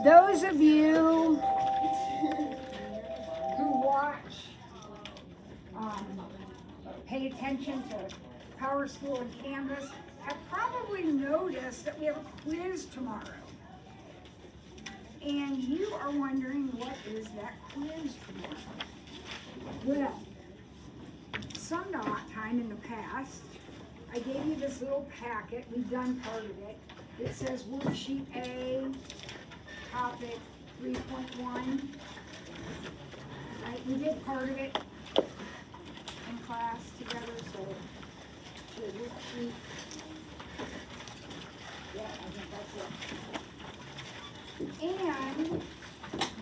Those of you who watch, pay attention to Power School and Canvas have probably noticed that we have a quiz tomorrow. And you are wondering, what is that quiz tomorrow? Well, sometime in the past, I gave you this little packet. We've done part of it. It says Worksheet A, Topic 3.1. Right? We did part of it in class together, so worksheet. Yeah, I think that's it. And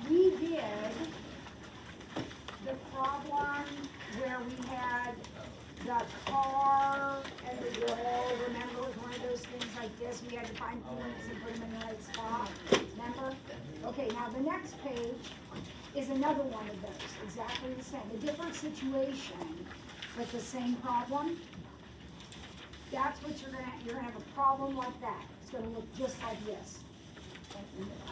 we did the problem where we had the car and the wall. Remember, it was one of those things like this. We had to find points and put them in the right spot. Remember? Okay, now the next page is another one of those. Exactly the same. A different situation, but the same problem. That's what you're gonna have a problem like that. It's gonna look just like this.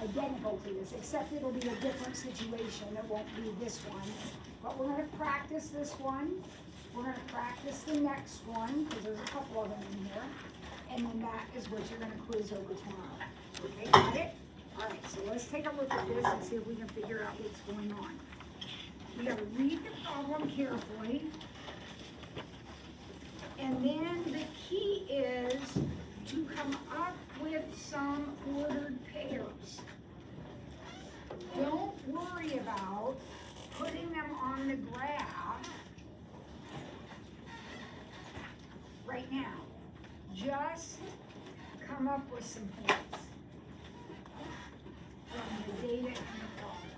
Identical to this, except it'll be a different situation. It won't be this one. But we're gonna practice this one. We're gonna practice the next one, because there's a couple of them in here. And then that is what you're gonna quiz over tomorrow. Okay, got it? All right, so let's take a look at this and see if we can figure out what's going on. We gotta read the problem carefully. And then the key is to come up with some ordered pairs. Don't worry about putting them on the graph right now. Just come up with some points from the data and the problem.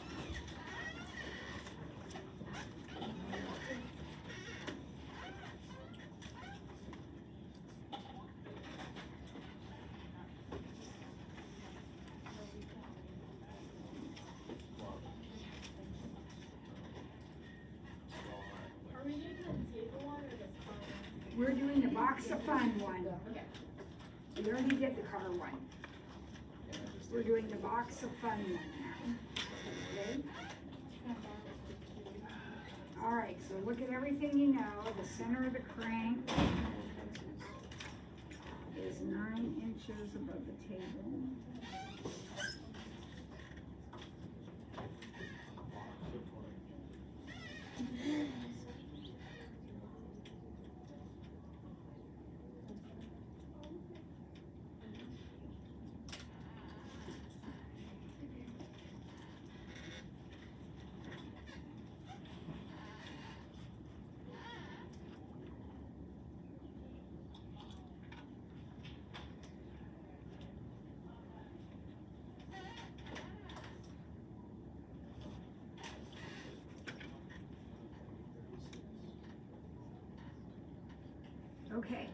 We're doing the box of fun one. We already did the car one. We're doing the box of fun one now. Okay? All right, so look at everything you know. The center of the crank is 9 inches above the table. Okay,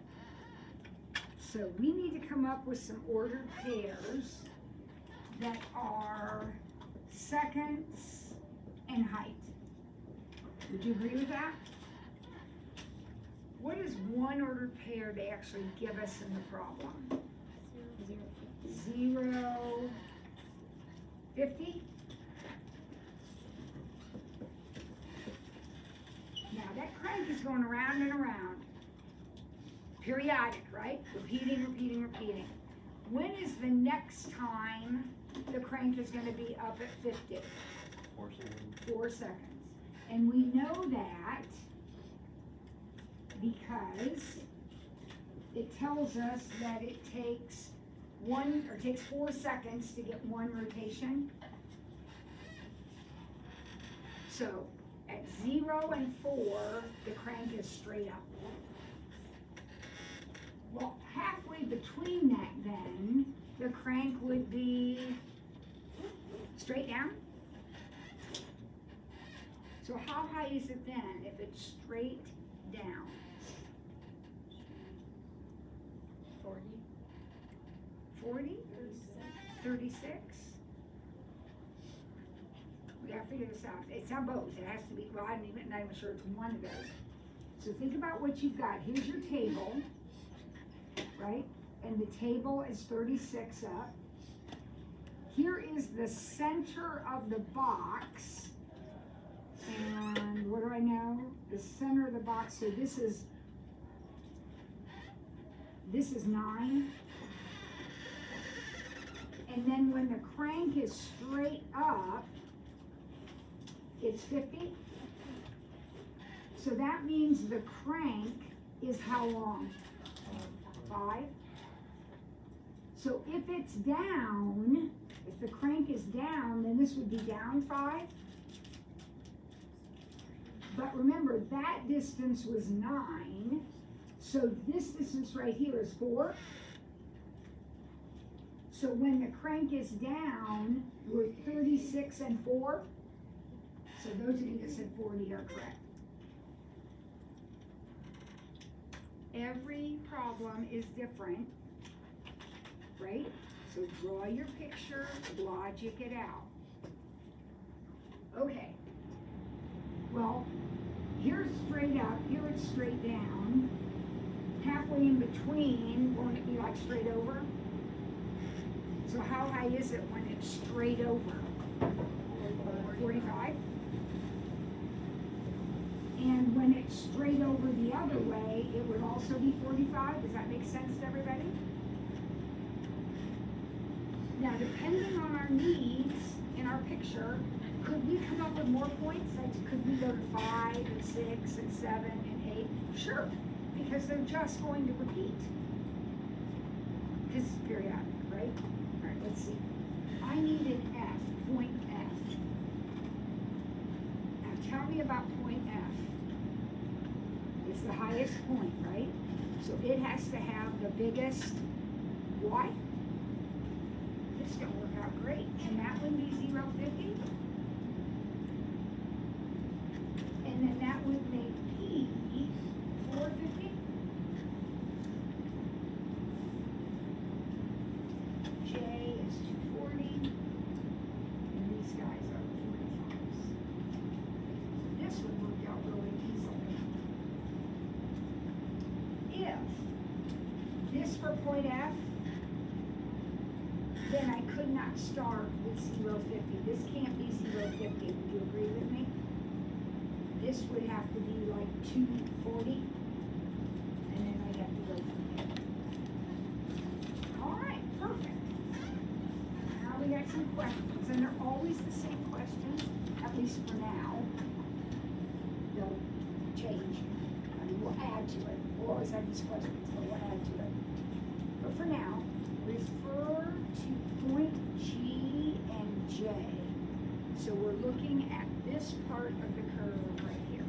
so we need to come up with some ordered pairs that are seconds in height. Would you agree with that? What is one ordered pair they actually give us in the problem? 0, 50? Now that crank is going around and around. Periodic, right? Repeating, repeating, repeating. When is the next time the crank is going to be up at 50? 4 seconds. 4 seconds. And we know that because it tells us that it takes 4 seconds to get one rotation. So at 0 and 4, the crank is straight up. Well, halfway between that then, the crank would be straight down. So how high is it then if it's straight down? 40. 40? 36? We gotta figure this out. It's on both. It has to be, well, I'm not even sure it's one of those. So think about what you've got. Here's your table. Right? And the table is 36 up. here is the center of the box. And what do I know? The center of the box, so this is 9. And then when the crank is straight up, it's 50. So that means the crank is how long? 5. So if it's down, if the crank is down, then this would be down 5. But remember, that distance was 9. So this distance right here is 4. So when the crank is down, we're 36 and 4. So those of you that said 40 are correct. Every problem is different, right? So draw your picture, logic it out. Okay. Well, here's straight up, here it's straight down. Halfway in between, won't it be like straight over? So how high is it when it's straight over? 45? And when it's straight over the other way, it would also be 45? Does that make sense to everybody? Now, depending on our needs in our picture, could we come up with more points? Like, could we go to 5 and 6 and 7 and 8? Sure, because they're just going to repeat. Because it's periodic, right? All right, let's see. I need an F, point F. Now tell me about point F. It's the highest point, right? So it has to have the biggest Y. It's gonna work out great. Can that one be 0, 50? And then that would make P 450. J is 240. And these guys are 45s. This would work out really easily. If this were point F, then I could not start with 0, 50. This can't be 0, 50. Would you agree with me? This would have to be like 240, and then I'd have to go from there. All right, perfect. Now we got some questions, and they're always the same questions, at least for now. They'll change. I mean, we'll add to it. We'll always have these questions, but we'll add to it. But for now, refer to point G and J. So we're looking at this part of the curve right here.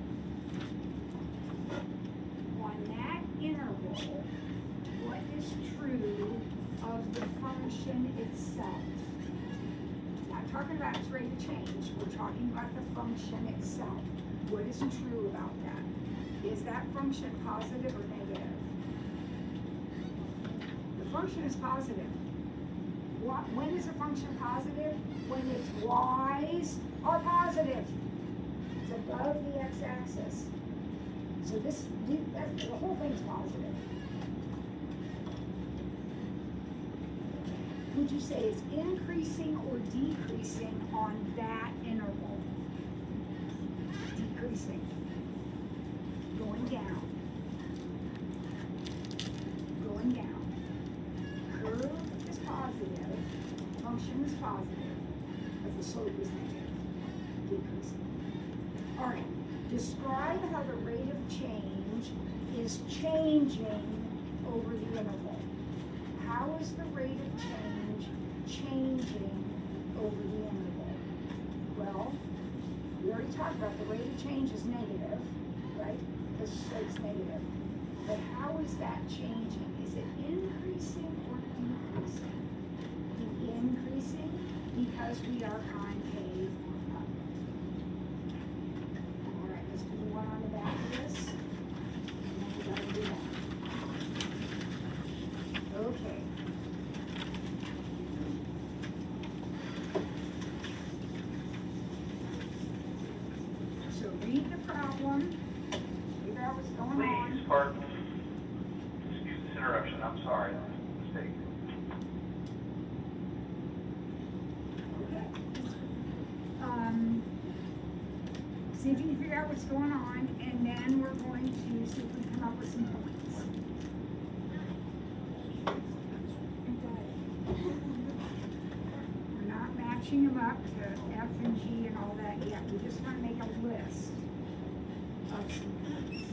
On that interval, what is true of the function itself? Not talking about its rate of change, we're talking about the function itself. What is true about that? Is that function positive or negative? The function is positive. When is a function positive? When its y's are positive. It's above the x-axis. So the whole thing's positive. Would you say it's increasing or decreasing on that interval? Decreasing. Going down. Going down. Curve is positive. Function is positive. But the slope is negative. Decreasing. All right. Describe how the rate of change is changing over the interval. How is the rate of change changing over the interval? Well, we already talked about the rate of change is negative, right? Because the slope's negative. But how is that changing? Is it increasing or decreasing? Increasing because we are concave up. All right, let's do the one on the back of this. And then we gotta do that. Okay. So read the problem. Figure out what's going on. Please, pardon. Excuse this interruption. I'm sorry. Mistake. See if you can figure out what's going on, and then we're going to see if we can come up with some points. We're not matching them up to F and G and all that yet. We just want to make a list of some points.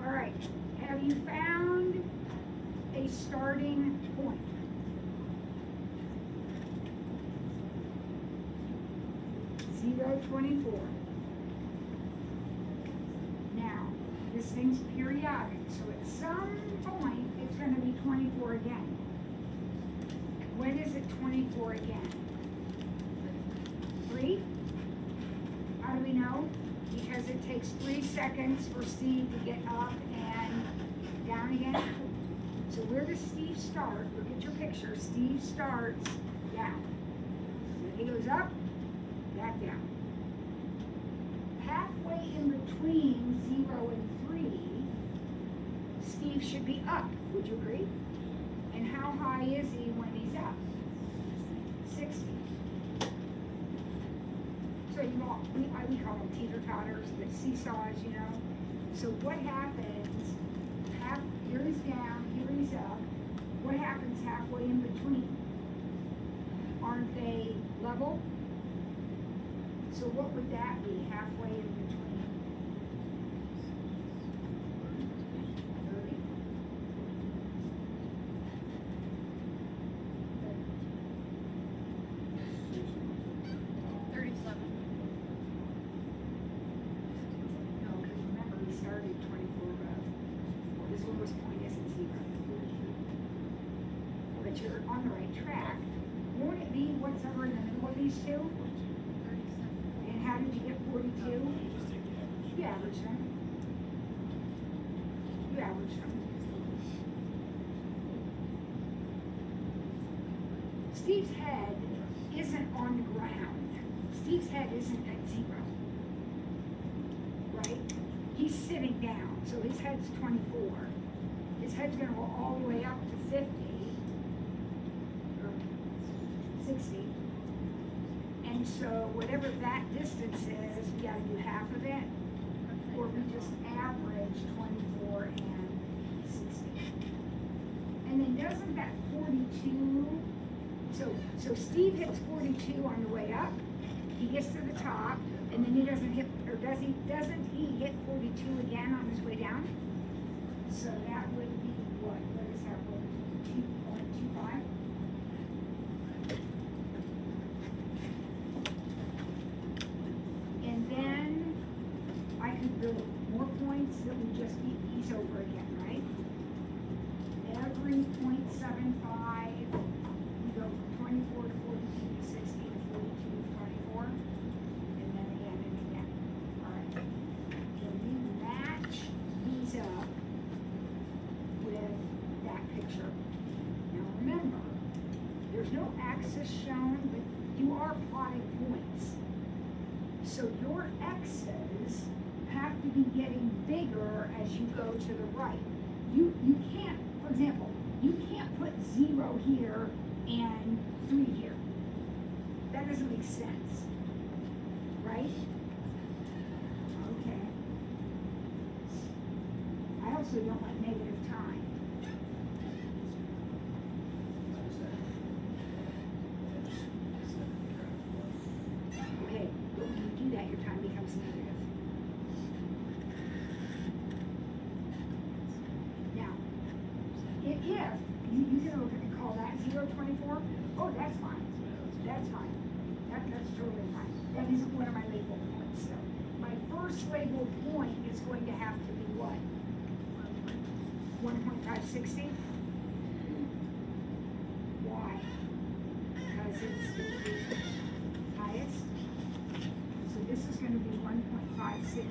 All right, have you found a starting point? Zero 24. Now, this thing's periodic, so at some point, it's gonna be 24 again. When is it 24 again? 3? How do we know? Because it takes 3 seconds for Steve to get up and down again. So where does Steve start? Look at your picture. Steve starts down. Then he goes up, back down. Halfway in between 0 and 3, Steve should be up. Would you agree? And how high is he when he's up? 60. So you all, we call them teeter-totters, the seesaws, you know. So what happens, here he's down, here he's up. What happens halfway in between? Aren't they level? So what would that be, halfway in between? 30? No, because remember, we started 24 above. This lowest point isn't 0. But you're on the right track. Won't it be what's over in the middle of these two? And how did you get 42? You averaged them. You averaged them. Steve's head isn't on the ground. Steve's head isn't at 0. Right? He's sitting down, so his head's 24. His head's gonna go all the way up to 50, or 60. And so whatever that distance is, we gotta do half of it, or we just average 24 and 60. And then doesn't that 42, so Steve hits 42 on the way up, he gets to the top, and then he doesn't hit, or doesn't he hit 42 again on his way down? So that would be what is that, 2.25? And then I could build more points that would just be these over again, right? Every 0.75, we go from 24 to 42 to 60 to 42 to 24, and then again and again. All right. So we match these up with that picture. Now remember, there's no axis shown, but you are plotting points. So your x's have to be getting bigger as you go to the right. You can't, for example, you can't put 0 here and 3 here. That doesn't make sense, right? Okay. I also don't like negative time. 324? Oh, that's fine. That's fine. That's totally fine. That isn't one of my label points, so. My first label point is going to have to be what? 1.560? Why? Because it's the highest. So this is gonna be 1.560.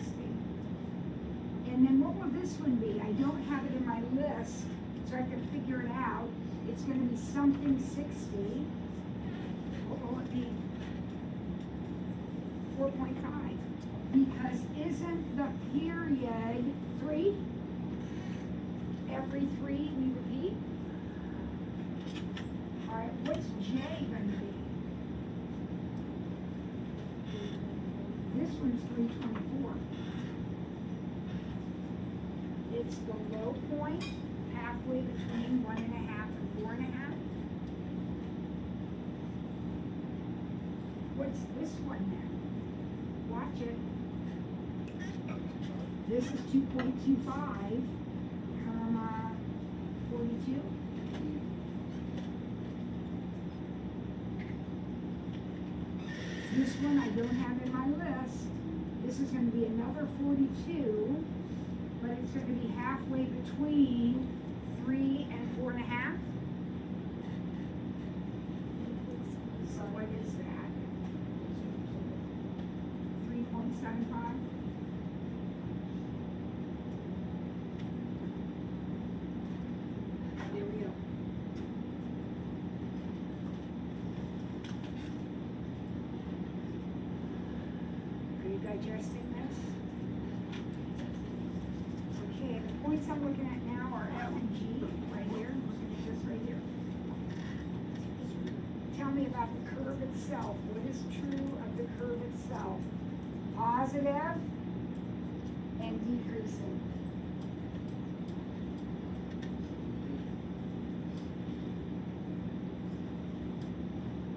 And then what will this one be? I don't have it in my list, so I have to figure it out. It's gonna be something 60. What will it be? 4.5. Because isn't the period 3? Every 3 we repeat? Alright, what's J gonna be? This one's 324. It's the low point, halfway between 1.5 and 4.5. What's this one then? Watch it. This is 2.25, comma, 42. This one I don't have in my list. This is gonna be another 42, but it's gonna be halfway between 3 and 4.5. So what is that? 3.75? There we go. Are you digesting this? Okay, the points I'm looking at now are F and G, right here. Look at this right here. Tell me about the curve itself. What is true of the curve itself? Positive and decreasing.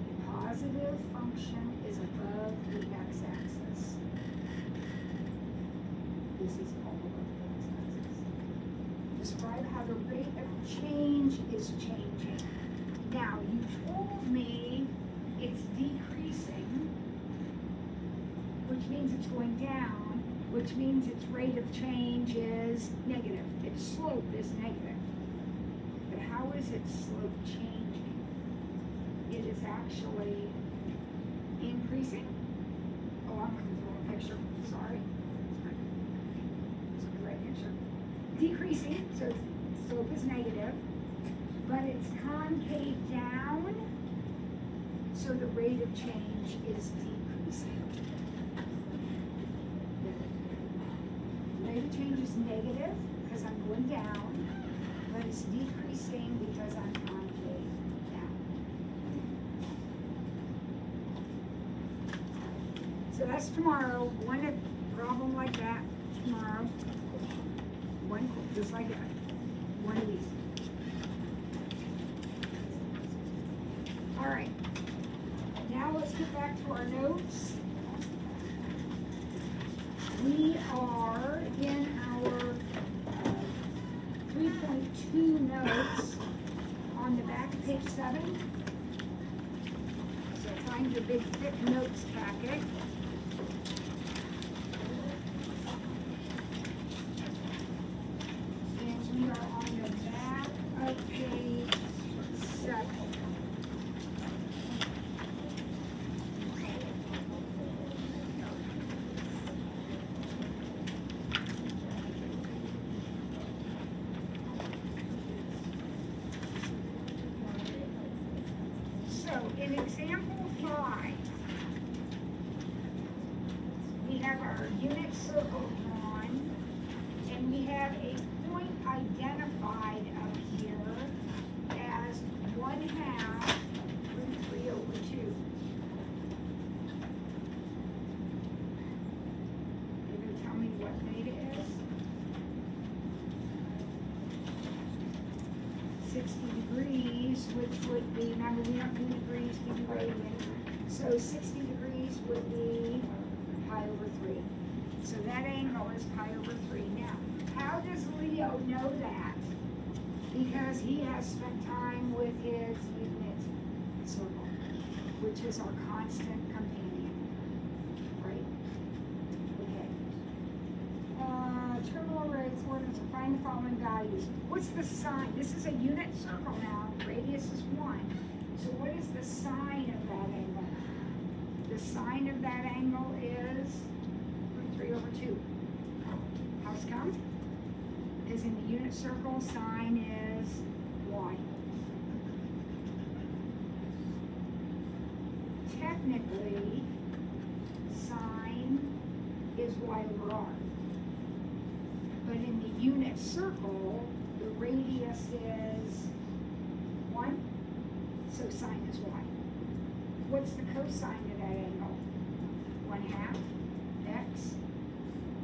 The positive function is above the x-axis. This is all above the x-axis. Describe how the rate of change is changing. Now, you told me it's decreasing, which means it's going down, which means its rate of change is negative. Its slope is negative. But how is its slope changing? It is actually increasing. Oh, I'm looking for a picture, sorry. It's the right picture. Decreasing, so its slope is negative, but it's concave down, so the rate of change is decreasing. The rate of change is negative because I'm going down, but it's decreasing because I'm concave down. So that's tomorrow. One problem like that tomorrow. One just like that. One of these. All right. Now let's get back to our notes. We are in our 3.2 notes on the back of page 7. So find your big thick notes packet. And we are on the back of page 7. In example 5, we have our unit circle drawn, and we have a point identified up here as 1/2 root 3 over 2. You're going to tell me what theta is? 60 degrees, which would be, remember we don't do degrees, we do radians. So 60 degrees would be pi over 3. So that angle is pi over 3. Now, how does Leo know that? Because he has spent time with his unit which is our constant companion, right? Okay. Terminal arrays, coordinates, find the following values. What's the sign? This is a unit circle now, radius is 1. So what is the sign of that angle? The sign of that angle is root 3 over 2. How's come? Because in the unit circle, sign is y. Technically, sine is y over r. But in the unit circle, the radius is 1, so sine is y. What's the cosine of that angle? 1/2 x.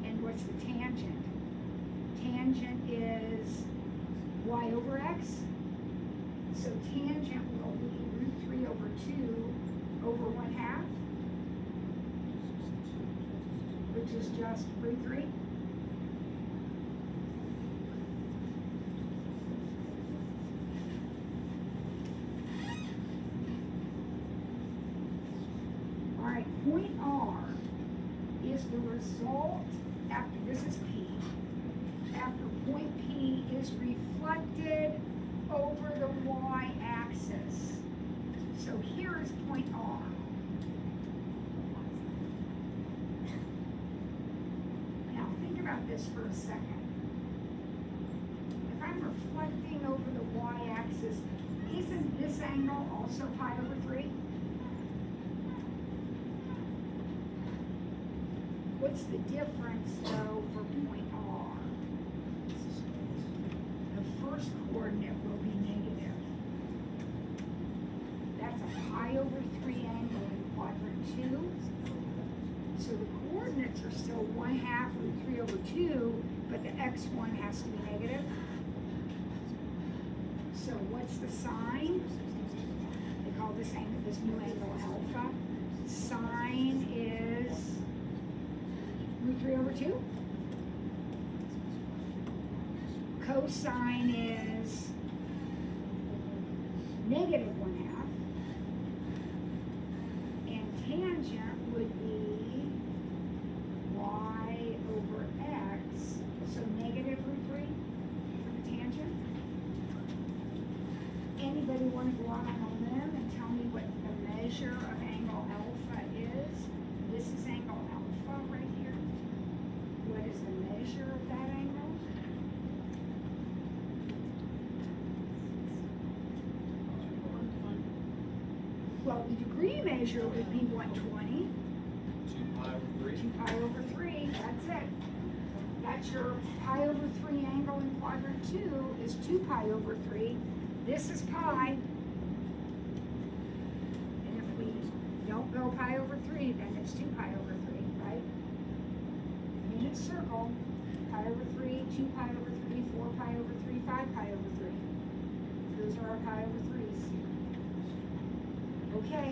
And what's the tangent? Tangent is y over x. So tangent will be root 3 over 2 over 1/2, which is just root 3. All right, point R is the result after, this is P, after point P is reflected over the y-axis. So here is point R. Now think about this for a second. If I'm reflecting over the y-axis, isn't this angle also pi over 3? What's the difference though for point R? The first coordinate will be negative. That's a pi over 3 angle in quadrant 2. So the coordinates are still 1/2 root 3 over 2, but the x1 has to be negative. So what's the sign? They call this angle, this new angle alpha. Sine is root 3 over 2. Cosine is negative 1/2. And tangent would be y over x. So negative root 3 for the tangent. Anybody want to go out on a limb and tell me what the measure of angle alpha is? This is angle alpha right here. What is the measure of that angle? Well, the degree measure would be 120. 2 pi over 3, that's it. That's your pi over 3 angle in quadrant 2 is 2 pi over 3. This is pi. And if we don't go pi over 3, then it's 2 pi over 3, right? Unit circle, pi over 3, 2 pi over 3, 4 pi over 3, 5 pi over 3. Those are our pi over 3s. Okay.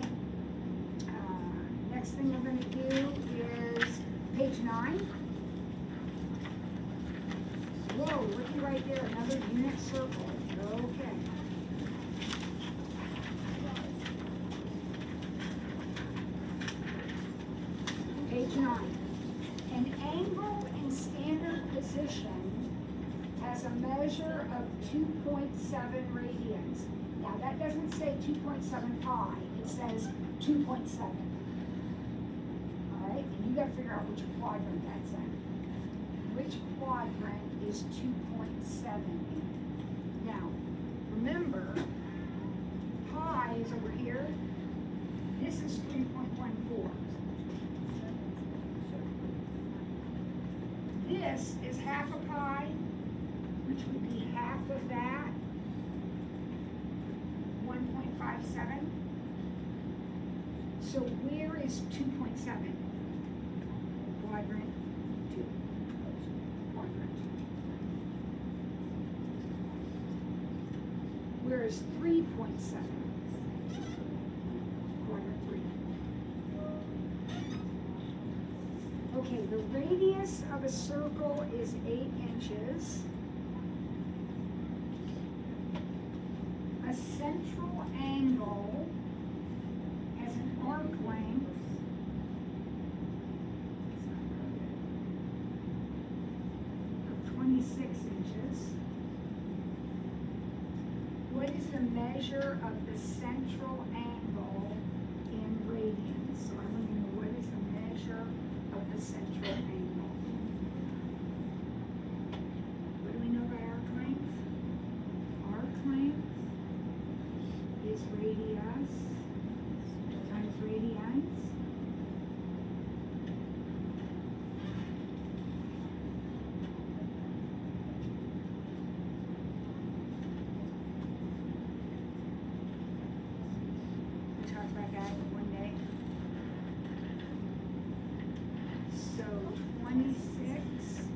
Next thing we're going to do is page 9. Whoa, looky right there, another unit circle. Okay. Page 9. An angle in standard position has a measure of 2.7 radians. Now that doesn't say 2.7 pi, it says 2.7. Alright, and you gotta figure out which quadrant that's in. Which quadrant is 2.7 in? Now, remember, pi is over here. This is 3.14. This is half a pi, which would be half of that, 1.57. So where is 2.7? Quadrant 2. Quadrant 2. Where is 3.7? Quadrant 3. Okay, the radius of a circle is 8 inches. A central angle has an arc length of 26 inches. What is the measure of the central angle in radians? So I want to know what is the measure of the central angle. What do we know about arc length? Arc length is radius times radians. We talked about that one day. So 26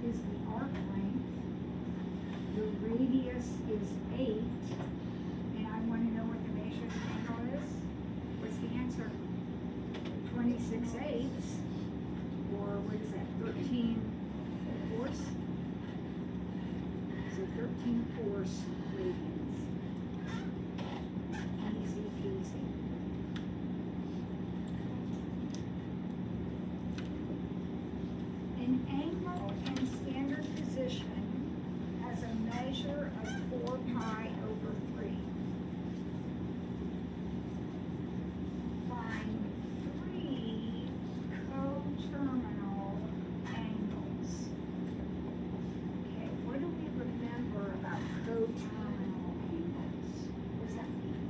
is the arc length. The radius is 8. And I want to know what the measure of the angle is. What's the answer? 26/8, or what is that, 13/4? So 13/4 radians. Easy peasy. An angle in standard position has a measure of 4 pi over 3. Find 3 coterminal angles. Okay, what do we remember about coterminal angles? What does that mean?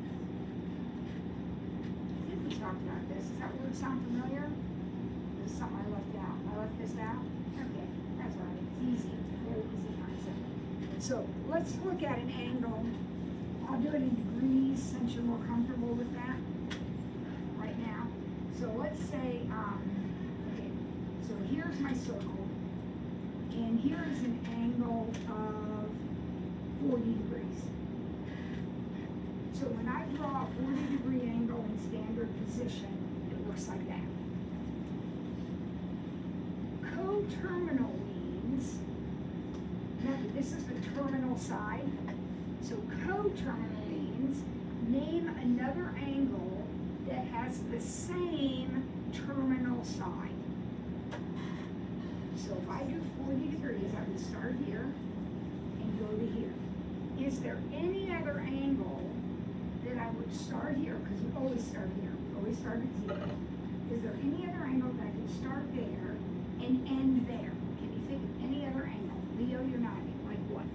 I think we talked about this. Does that word sound familiar? This is something I left out. I left this out? Okay, that's all right. It's easy. It's a very easy concept. So let's look at an angle. I'll do it in degrees since you're more comfortable with that right now. So let's say, okay, so here's my circle, and here is an angle of 40 degrees. So when I draw a 40-degree angle in standard position, it looks like that. Coterminal means, remember, this is the terminal side. So coterminal means name another angle that has the same terminal side. So if I do 40 degrees, I would start here and go to here. Is there any other angle that I would start here? Because we always start here. We always start at 0. Is there any other angle that I could start there and end there? Can you think of any other angle? Leo, you're nodding. Like what?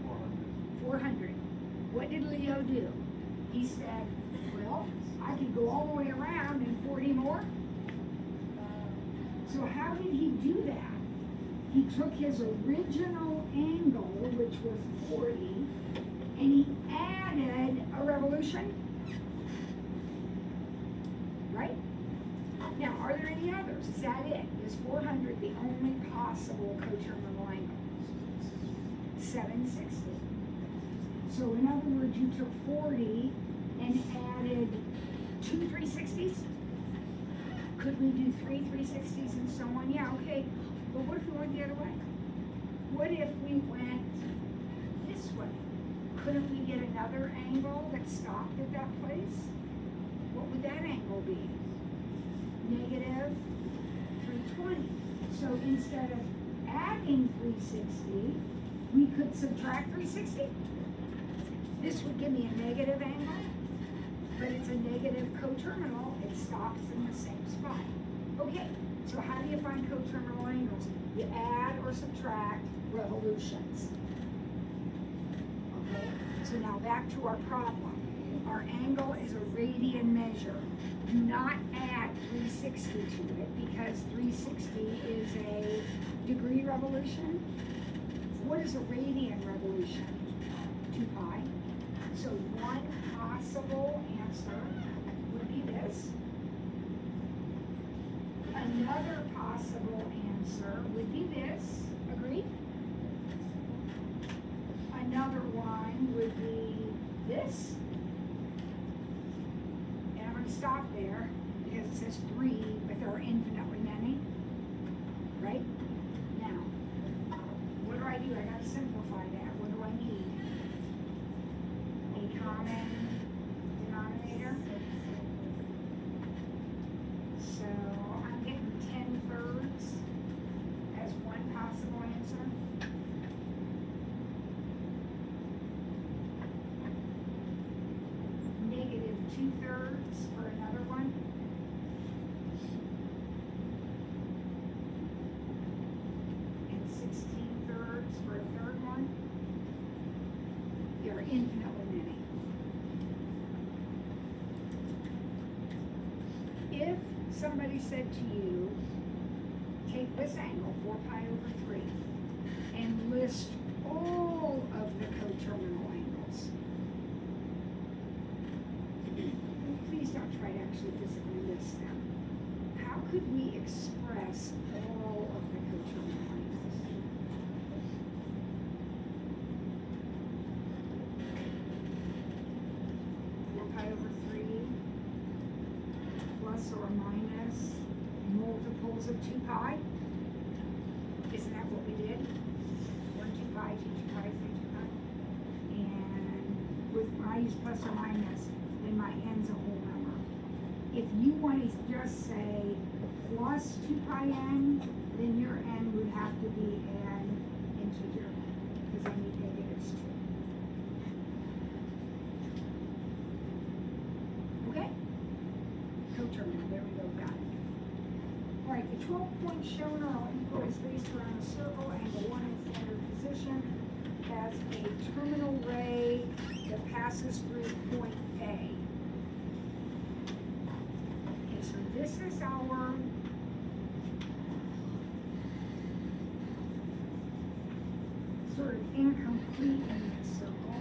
400. What did Leo do? He said, well, I could go all the way around and 40 more. So how did he do that? He took his original angle, which was 40, and he added a revolution. Right? Now, are there any others? Is that it? Is 400 the only possible coterminal angle? 760. So in other words, you took 40 and added 2 360s? Could we do 3 360s and so on? Yeah, okay. But what if we went the other way? What if we went this way? Couldn't we get another angle that stopped at that place? What would that angle be? Negative 320. So instead of adding 360, we could subtract 360. This would give me a negative angle, but it's a negative coterminal. It stops in the same spot. Okay, so how do you find coterminal angles? You add or subtract revolutions. Okay, so now back to our problem. Our angle is a radian measure. Do not add 360 to it because 360 is a degree revolution. What is a radian revolution? 2 pi. So one possible answer would be this. Another possible answer would be this. Agreed? Another one would be this. And I'm going to stop there because it says 3, but there are infinitely many. Right? Now, what do? I got to simplify that. What do I need? A common denominator. if somebody said to you, take this angle, 4 pi over 3, and list all of the coterminal angles. Please don't try to actually physically list them. How could we express all of the coterminal angles? Pi over 3 plus or minus multiples of 2 pi. Isn't that what we did? 1, 2 pi, 2, 2 pi, 3, 2 pi. And when I use plus or minus, then my n's a whole number. If you want to just say plus 2 pi n, then your n would have to be an integer, because I need negatives too. Okay? Coterminal, there we go, got it. All right, the 12 points shown are all equal is based around a circle, angle 1 in standard position, has a terminal ray that passes through point A. Okay, so this is our sort of incomplete unit circle.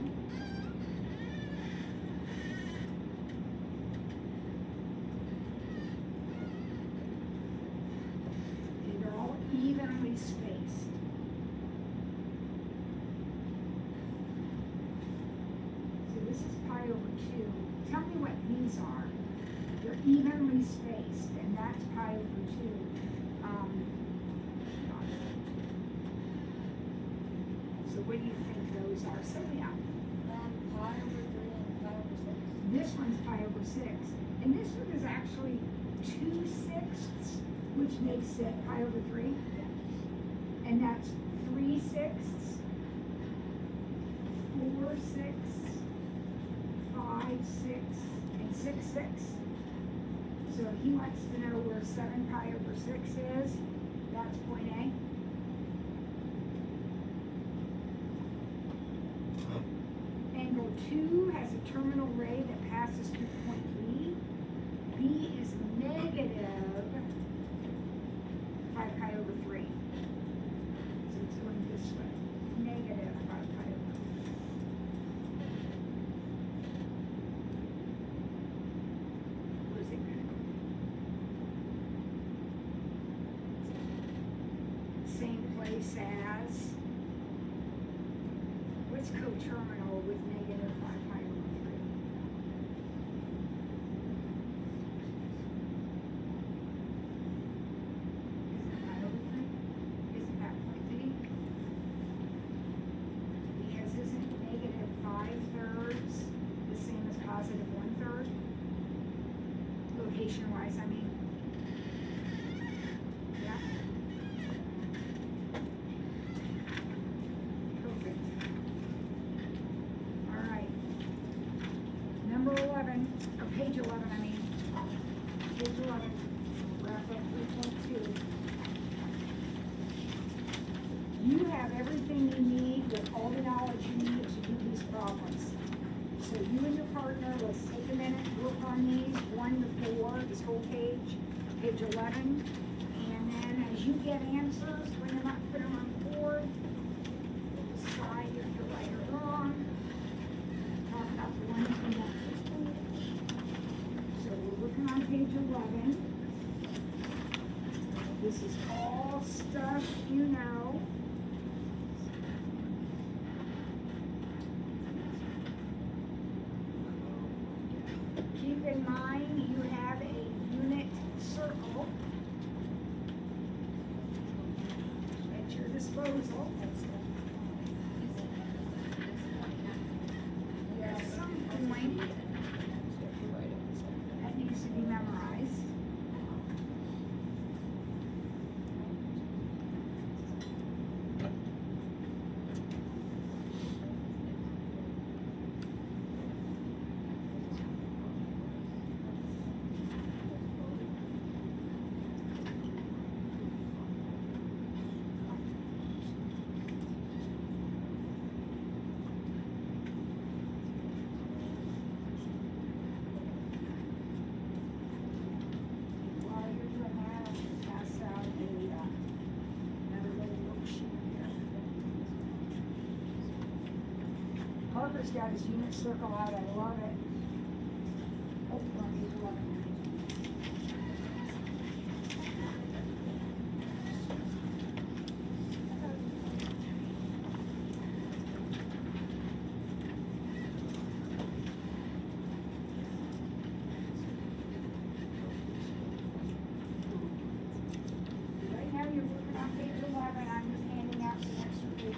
They're all evenly spaced. So this is pi over 2. Tell me what these are. They're evenly spaced, and that's pi over 2. So what do you think those are? Say yeah. Pi over 3 and pi over 6. This one's pi over 6. And this one is actually 2/6, which makes it pi over 3. And that's 3/6, 4/6, 5/6, and 6/6. So he wants to know where 7 pi over 6 is. That's point A. Angle 2 has a terminal ray that passes through point B. B is negative 5 pi over 3. So it's going this way. Negative 5 pi over 3. Where's it going to go? Same place as, what's coterminal with negative 5 pi over 3? Isn't that over 3? Isn't that point B? Because isn't negative 5/3 the same as positive 1/3? Location-wise, I mean. Yeah? Perfect. All right. Number 11, or page 11, I mean. Page 11, wrap up 3.2. You have everything you need with all the knowledge you need to do these problems. So you and your partner, let's take a minute, work on these, 1 to 4, this whole page 11. And then as you get answers, bring them up, put them on the board. Decide if you're right or wrong. Talk about the ones we want to do. So we're looking on page 11. This is all stuff you know. Keep in mind you have a unit circle at your disposal. At some point, that needs to be memorized. Parker's got his unit circle out, I love it. Oh, let me look. Right now you're working on page 11, I'm just handing out the extra pages.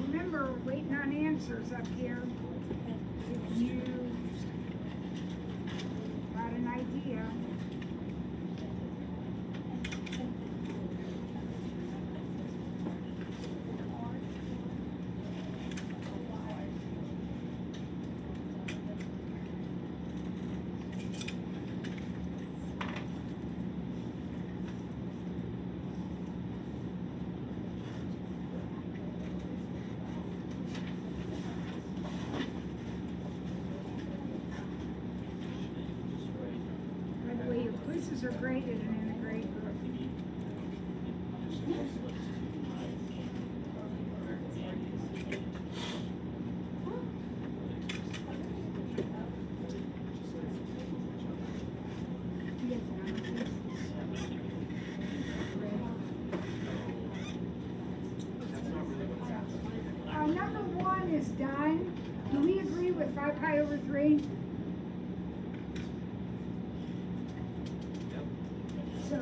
Remember, we're waiting on answers up here. If you got an idea. By the way, your quizzes are graded and in the grade book. Number 1 is done. Do we agree with 5 pi over 3? So,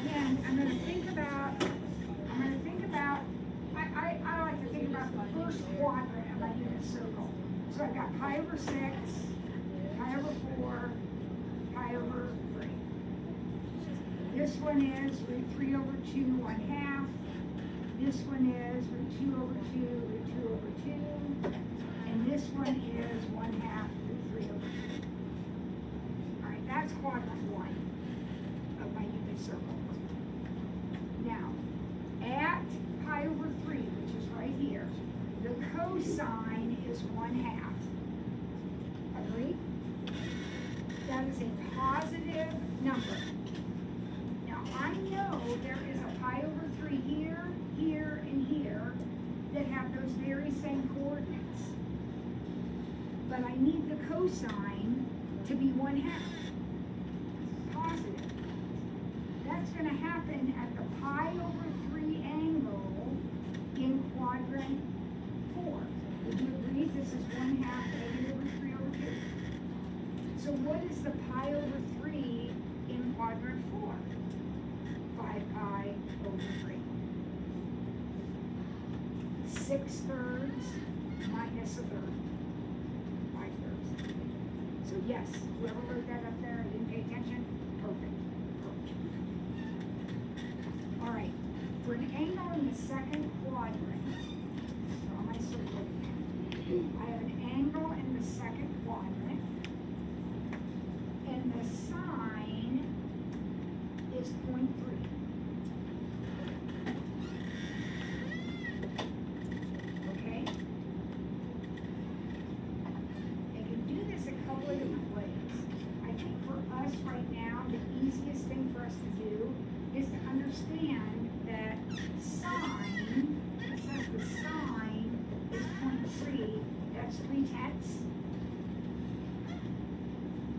again, I'm gonna think about, I like to think about the first quadrant of my unit circle. So I've got pi over 6, pi over 4, pi over 3. This one is root 3 over 2, 1/2. This one is root 2 over 2, root 2 over 2. And this one is 1/2 root 3 over 2. All right, that's quadrant 1 of my unit circle. Now, at pi over 3, which is right here, the cosine is 1/2. Agree? That is a positive number. Now, I know there is a pi over 3 here, here, and here that have those very same coordinates. But I need the cosine to be 1/2. Positive. That's going to happen at the pi over 3 angle in quadrant 4. Would you agree this is 1/2 negative root 3 over 2? So what is the pi over 3 in quadrant 4? 5 pi over 3. 6/3 minus 1/3. 5/3. So yes, whoever wrote that up there and didn't pay attention, perfect. All right, for an angle in the second quadrant, draw my circle again. I have an angle in the second quadrant, and the sine is 0.3. Okay? I can do this a couple of different ways. I think for us right now, the easiest thing for us to do is to understand that that's 3/10.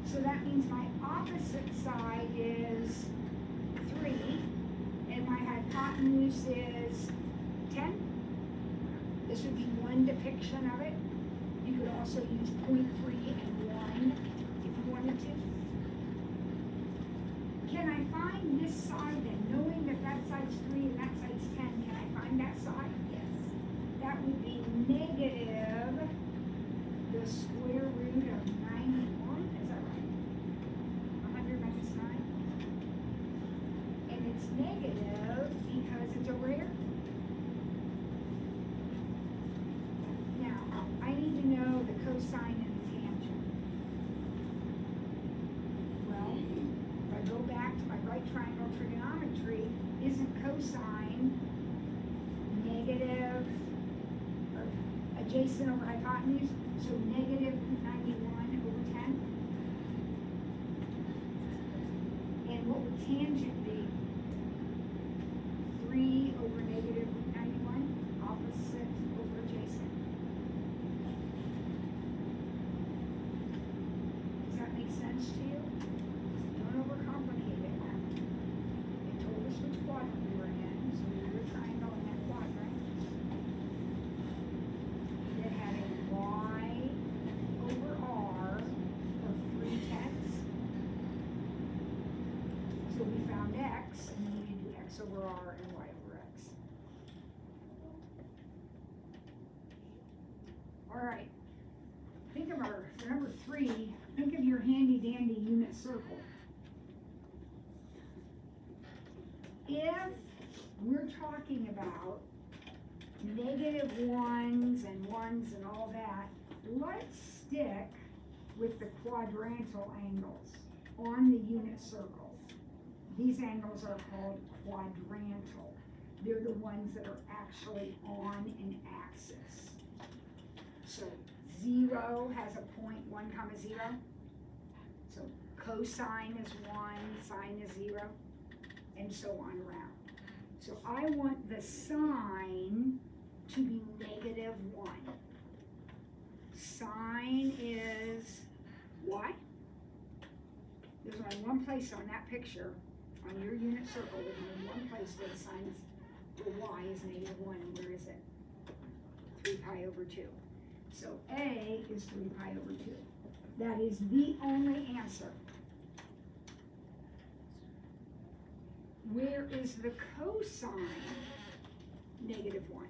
So that means my opposite side is 3, and my hypotenuse is 10. This would be one depiction of it. You could also use 0.3 and 1 if you wanted to. Can I find this side then, knowing that that side's 3 and that side's 10, can I find that side? Yes. That would be negative the square root of 91, is that right? 100 minus 9. And it's negative because it's over here. Now, I need to know the cosine and the tangent. Well, if I go back to my right triangle trigonometry, isn't cosine negative or adjacent over hypotenuse? So negative 91 over 10. And what would tangent be? 3 over negative 91, opposite over adjacent. Does that make sense to you? Don't overcomplicate it now. It told us which quadrant we were in, so we were triangle in that quadrant. It had a y over r of 3/10. So we found x, and we need to do x over r and y over x. All right. Think of our, for number 3, think of your handy dandy unit circle. If we're talking about negative 1s and 1s and all that, let's stick with the quadrantal angles on the unit circle. These angles are called quadrantal. They're the ones that are actually on an axis. So 0 has a point, 1 comma 0. So cosine is 1, sine is 0, and so on around. So I want the sine to be negative 1. Sine is y. There's only one place on that picture, on your unit circle, there's only one place where the sine is, where y is negative 1, and where is it? 3 pi over 2. So A is 3 pi over 2. That is the only answer. Where is the cosine? Negative 1.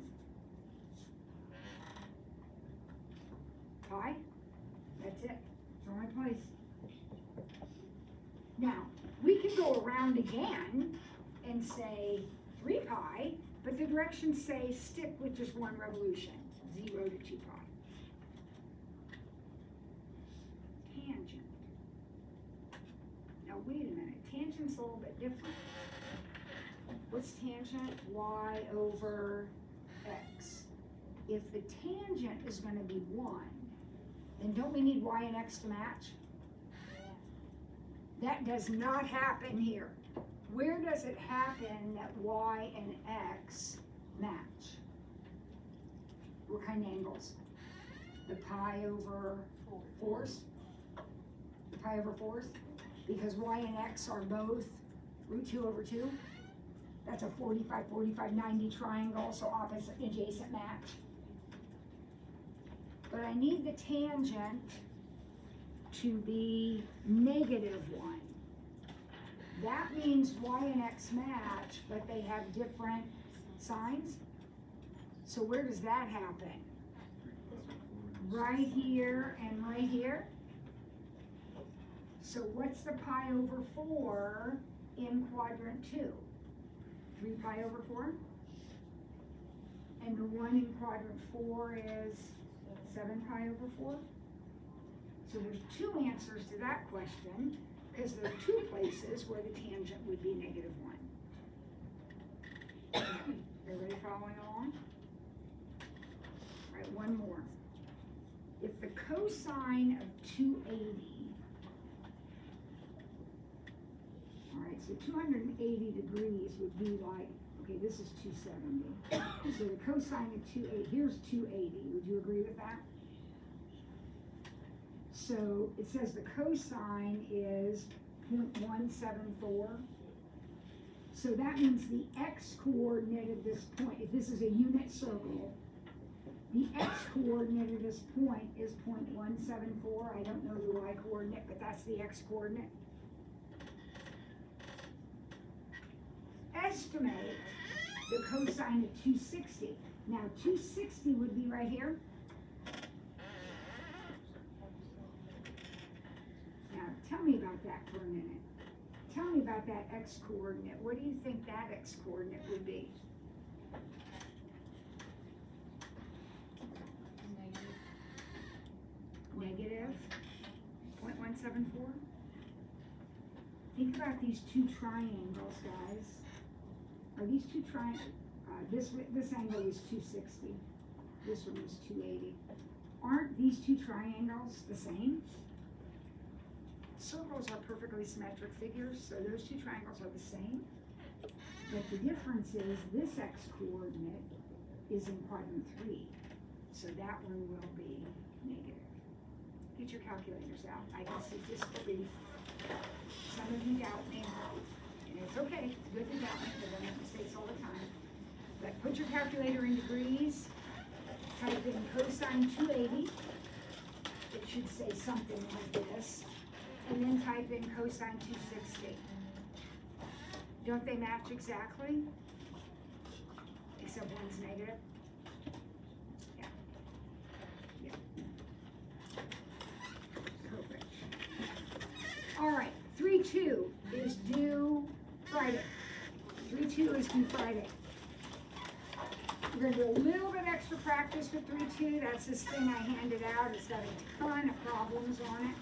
Pi? That's it. It's the only place. Now, we can go around again and say 3 pi, but the directions say stick with just one revolution, 0 to 2 pi. Tangent. Now wait a minute, tangent's a little bit different. What's tangent? Y over x. If the tangent is going to be 1, then don't we need y and x to match? That does not happen here. Where does it happen that y and x match? What kind of angles? The pi over 4s? The pi over 4s? Because y and x are both root 2 over 2. That's a 45, 45, 90 triangle, so opposite and adjacent match. But I need the tangent to be negative 1. That means y and x match, but they have different signs. So where does that happen? Right here and right here. So what's the pi over 4 in quadrant 2? 3 pi over 4. And the one in quadrant 4 is 7 pi over 4. So there's 2 answers to that question, because there are 2 places where the tangent would be negative 1. Everybody following along? All right, one more. If the cosine of 280, all right, so 280 degrees would be like, okay, this is 270. So the cosine of 280, here's 280. Would you agree with that? So it says the cosine is 0.174. So that means the x-coordinate of this point, if this is a unit circle, the x-coordinate of this point is 0.174. I don't know the y-coordinate, but that's the x-coordinate. Estimate the cosine of 260. Now 260 would be right here. Now tell me about that for a minute. Tell me about that x-coordinate. What do you think that x-coordinate would be? Negative 0.174. Think about these two triangles, guys. Are these two triangles? This angle is 260. This one is 280. Aren't these two triangles the same? Circles are perfectly symmetric figures, so those two triangles are the same. But the difference is this x-coordinate is in quadrant 3. So that one will be negative. Get your calculators out. I can see disbelief. Some of you doubt me, and it's okay. It's good to doubt me because I make mistakes all the time. But put your calculator in degrees. Type in cosine 280. It should say something like this. And then type in cosine 260. Don't they match exactly? Except one's negative. Yeah. Yeah. Perfect. All right, 3-2 is due Friday. 3-2 is due Friday. We're gonna do a little bit extra practice with 3-2. That's this thing I handed out. It's got a ton of problems on it.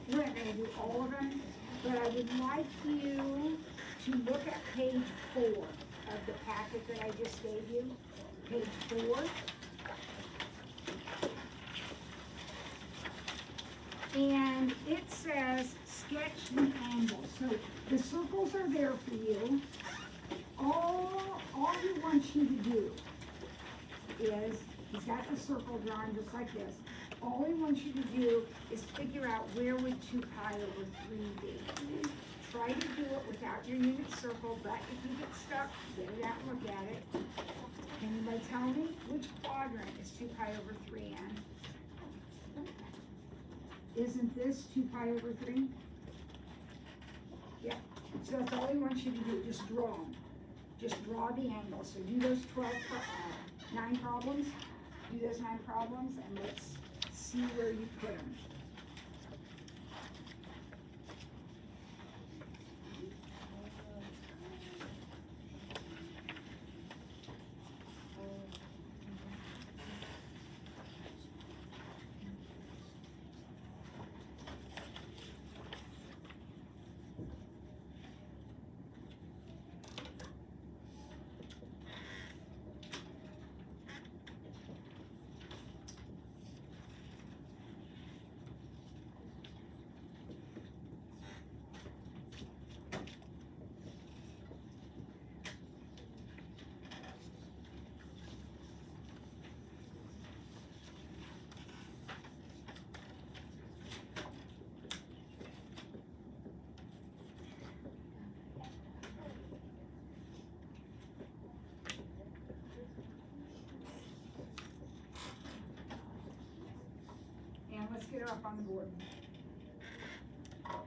We're not gonna do all of them, but I would like you to look at page 4 of the packet that I just gave you. Page 4. And it says sketch the angle. So the circles are there for you. All he wants you to do is, he's got the circle drawn just like this. All he wants you to do is figure out where would 2 pi over 3 be. Try to do it without your unit circle, but if you get stuck, get it out and look at it. Can anybody tell me which quadrant is 2 pi over 3 in? Isn't this 2 pi over 3? Yeah, so that's all he wants you to do, just draw them. Just draw the angle. So do those 9 problems. Do those 9 problems, and let's see where you put them. Let's get it up on the board. Oh,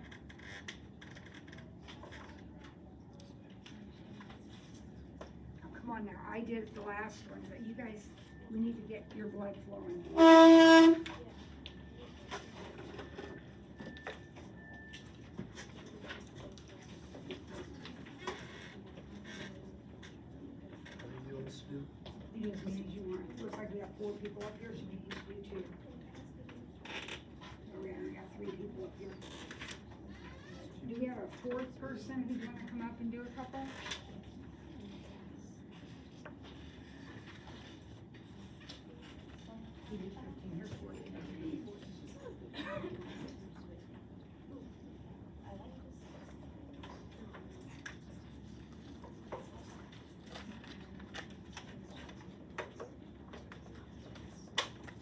come on now, I did the last one, but you guys, we need to get your blood flowing. You do as many as you want. Looks like we have 4 people up here, so we need to do 2. We only got 3 people up here. Do we have a 4th person who's gonna come up and do a couple? Here's 15, here's 14.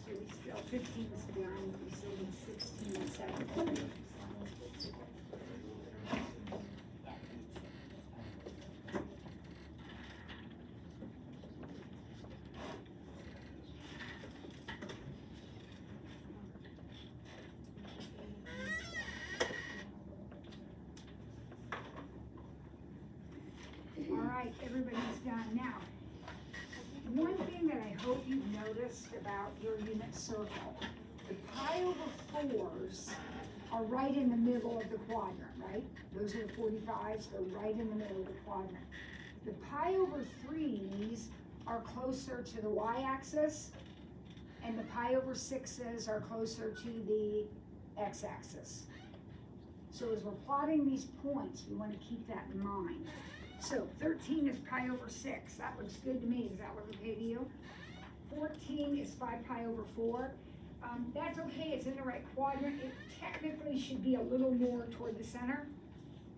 So we still 15's done, we still need 16 and 17. All right, everybody's done. Now, one thing that I hope you've noticed about your unit circle, the pi over 4s are right in the middle of the quadrant, right? Those are the 45s, they're right in the middle of the quadrant. The pi over 3s are closer to the y-axis, and the pi over 6s are closer to the x-axis. So as we're plotting these points, we want to keep that in mind. So 13 is pi over 6. That looks good to me. Does that look okay to you? 14 is 5 pi over 4. That's okay. It's in the right quadrant. It technically should be a little more toward the center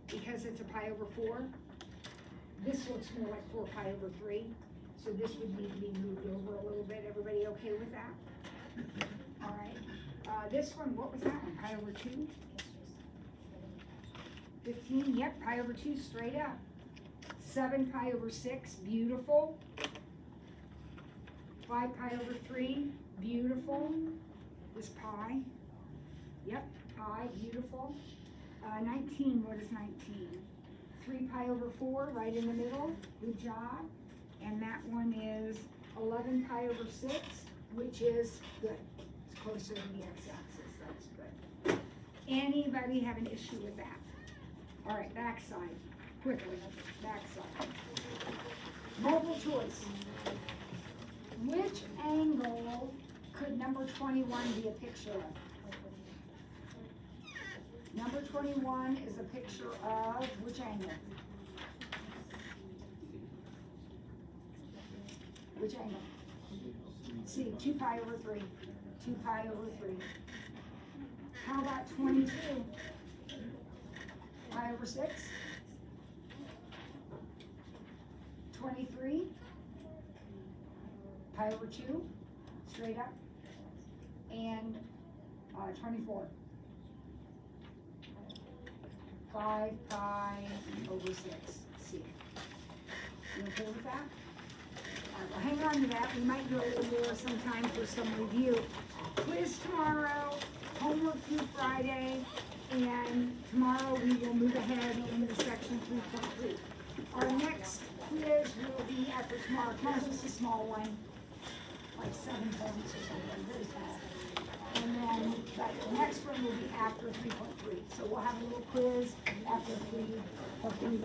because it's a pi over 4. This looks more like 4 pi over 3. So this would need to be moved over a little bit. Everybody okay with that? All right. This one, what was that one? Pi over 2? 15, yep, pi over 2 straight up. 7 pi over 6, beautiful. 5 pi over 3, beautiful. This pi, yep, pi, beautiful. 19, what is 19? 3 pi over 4, right in the middle, good job. And that one is 11 pi over 6, which is good. It's closer to the x-axis, that's good. Anybody have an issue with that? All right, backside, quickly, backside. Multiple choice. Which angle could number 21 be a picture of? Number 21 is a picture of which angle? Which angle? See, 2 pi over 3. 2 pi over 3. How about 22? Pi over 6? 23? Pi over 2? Straight up. And 24. 5 pi over 6. See. You okay with that? All right, well, hang on to that. We might do a little more sometime for some review. Quiz tomorrow, homework due Friday, and tomorrow we will move ahead into section 3.3. Our next quiz will be after tomorrow. Tomorrow's just a small one, like 7 points or something, very small. And then the next one will be after 3.3. So we'll have a little quiz after 3 or 3.1.